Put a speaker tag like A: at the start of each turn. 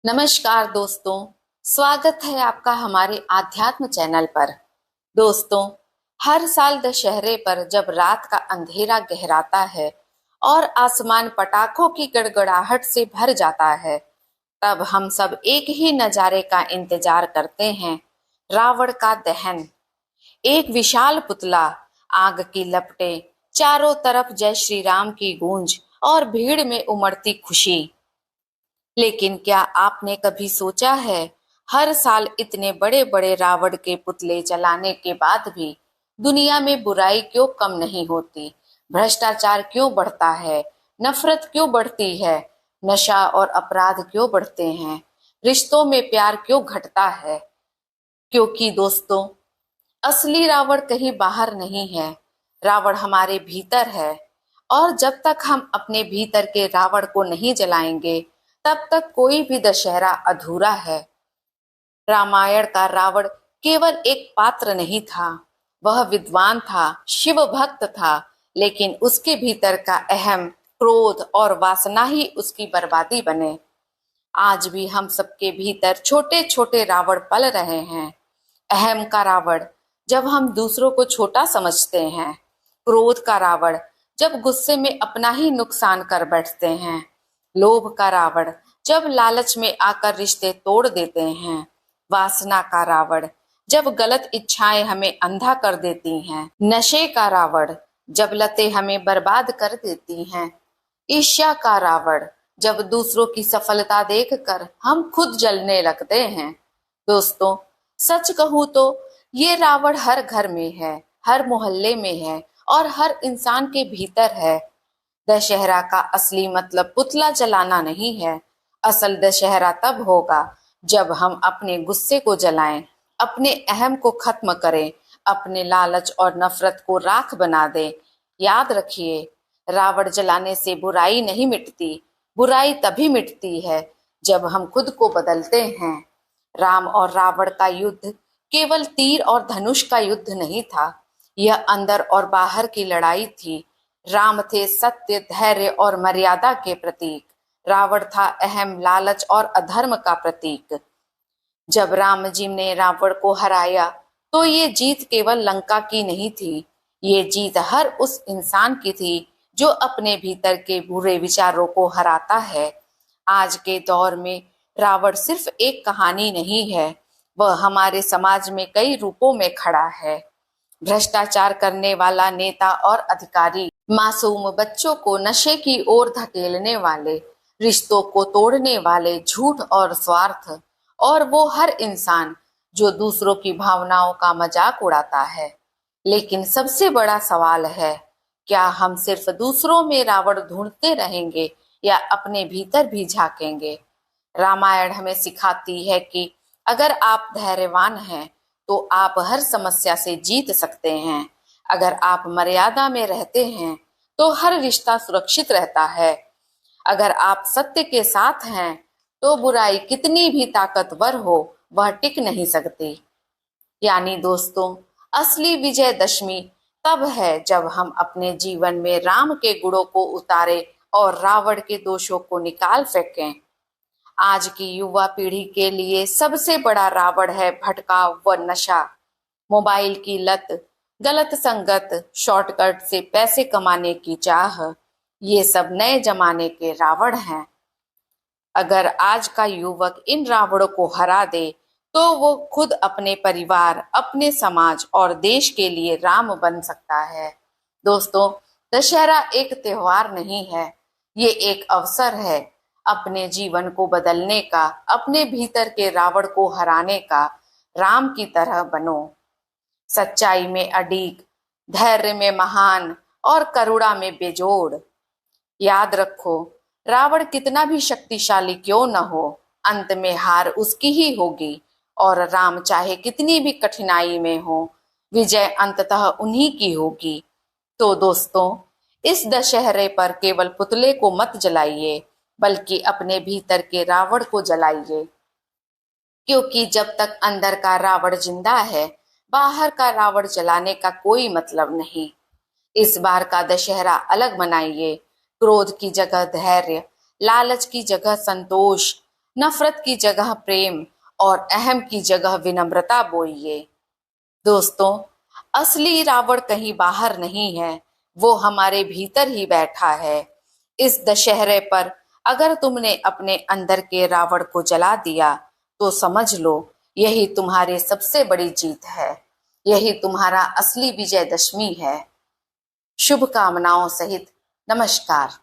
A: नमस्कार दोस्तों। स्वागत है आपका हमारे आध्यात्म चैनल पर। दोस्तों, हर साल दशहरे पर जब रात का अंधेरा गहराता है और आसमान पटाखों की गड़गड़ाहट से भर जाता है, तब हम सब एक ही नजारे का इंतजार करते हैं, रावण का दहन। एक विशाल पुतला, आग की लपटें, चारों तरफ जय श्री राम की गूंज और भीड़ में उमड़ती खुशी। लेकिन क्या आपने कभी सोचा है, हर साल इतने बड़े बड़े रावण के पुतले जलाने के बाद भी दुनिया में बुराई क्यों कम नहीं होती? भ्रष्टाचार क्यों बढ़ता है? नफरत क्यों बढ़ती है? नशा और अपराध क्यों बढ़ते हैं? रिश्तों में प्यार क्यों घटता है? क्योंकि दोस्तों, असली रावण कहीं बाहर नहीं है, रावण हमारे भीतर है। और जब तक हम अपने भीतर के रावण को नहीं जलाएंगे, तब तक कोई भी दशहरा अधूरा है। रामायण का रावण केवल एक पात्र नहीं था, वह विद्वान था, शिव भक्त था, लेकिन उसके भीतर का अहम, क्रोध और वासना ही उसकी बर्बादी बने। आज भी हम सबके भीतर छोटे छोटे रावण पल रहे हैं। अहम का रावण, जब हम दूसरों को छोटा समझते हैं। क्रोध का रावण, जब गुस्से में अपना ही नुकसान कर बैठते हैं। लोभ का रावण, जब लालच में आकर रिश्ते तोड़ देते हैं। वासना का रावण, जब गलत इच्छाएं हमें अंधा कर देती हैं। नशे का रावण, जब लतें हमें बर्बाद कर देती हैं। ईर्ष्या का रावण, जब दूसरों की सफलता देखकर हम खुद जलने लगते हैं। दोस्तों, सच कहूं तो ये रावण हर घर में है, हर मोहल्ले में है और हर इंसान के भीतर है। दशहरा का असली मतलब पुतला जलाना नहीं है। असल दशहरा तब होगा जब हम अपने गुस्से को जलाएं, अपने अहम को खत्म करें, अपने लालच और नफरत को राख बना दें। याद रखिए, रावण जलाने से बुराई नहीं मिटती, बुराई तभी मिटती है जब हम खुद को बदलते हैं। राम और रावण का युद्ध केवल तीर और धनुष का युद्ध नहीं था, यह अंदर और बाहर की लड़ाई थी। राम थे सत्य, धैर्य और मर्यादा के प्रतीक। रावण था अहम, लालच और अधर्म का प्रतीक। जब राम जी ने रावण को हराया, तो ये जीत केवल लंका की नहीं थी, ये जीत हर उस इंसान की थी जो अपने भीतर के बुरे विचारों को हराता है। आज के दौर में रावण सिर्फ एक कहानी नहीं है, वह हमारे समाज में कई रूपों में खड़ा है। भ्रष्टाचार करने वाला नेता और अधिकारी, मासूम बच्चों को नशे की ओर धकेलने वाले, रिश्तों को तोड़ने वाले, झूठ और स्वार्थ, और वो हर इंसान जो दूसरों की भावनाओं का मजाक उड़ाता है। लेकिन सबसे बड़ा सवाल है, क्या हम सिर्फ दूसरों में रावण ढूंढते रहेंगे या अपने भीतर भी झांकेंगे? रामायण हमें सिखाती है कि अगर आप धैर्यवान हैं तो आप हर समस्या से जीत सकते हैं। अगर आप मर्यादा में रहते हैं तो हर रिश्ता सुरक्षित रहता है। अगर आप सत्य के साथ हैं तो बुराई कितनी भी ताकतवर हो, वह टिक नहीं सकती। यानी दोस्तों, असली विजयदशमी तब है जब हम अपने जीवन में राम के गुणों को उतारे और रावण के दोषों को निकाल फेंकें। आज की युवा पीढ़ी के लिए सबसे बड़ा रावण है भटकाव व नशा, मोबाइल की लत, गलत संगत, शॉर्टकट से पैसे कमाने की चाह। ये सब नए जमाने के रावण हैं। अगर आज का युवक इन रावणों को हरा दे, तो वो खुद अपने परिवार, अपने समाज और देश के लिए राम बन सकता है। दोस्तों, दशहरा एक त्योहार नहीं है, ये एक अवसर है अपने जीवन को बदलने का, अपने भीतर के रावण को हराने का। राम की तरह बनो, सच्चाई में अडिग, धैर्य में महान और करुणा में बेजोड़। याद रखो, रावण कितना भी शक्तिशाली क्यों न हो, अंत में हार उसकी ही होगी। और राम चाहे कितनी भी कठिनाई में हो, विजय अंततः उन्हीं की होगी। तो दोस्तों, इस दशहरे पर केवल पुतले को मत जलाइए, बल्कि अपने भीतर के रावण को जलाइए। क्योंकि जब तक अंदर का रावण जिंदा है, बाहर का रावण जलाने का कोई मतलब नहीं। इस बार का दशहरा अलग मनाइए। क्रोध की जगह धैर्य, लालच की जगह संतोष, नफरत की जगह प्रेम और अहम की जगह विनम्रता बोइए। दोस्तों, असली रावण कहीं बाहर नहीं है, वो हमारे भीतर ही बैठा है। इस दशहरे पर अगर तुमने अपने अंदर के रावण को जला दिया तो समझ लो यही तुम्हारी सबसे बड़ी जीत है। यही तुम्हारा असली विजयदशमी है। शुभकामनाओं सहित नमस्कार।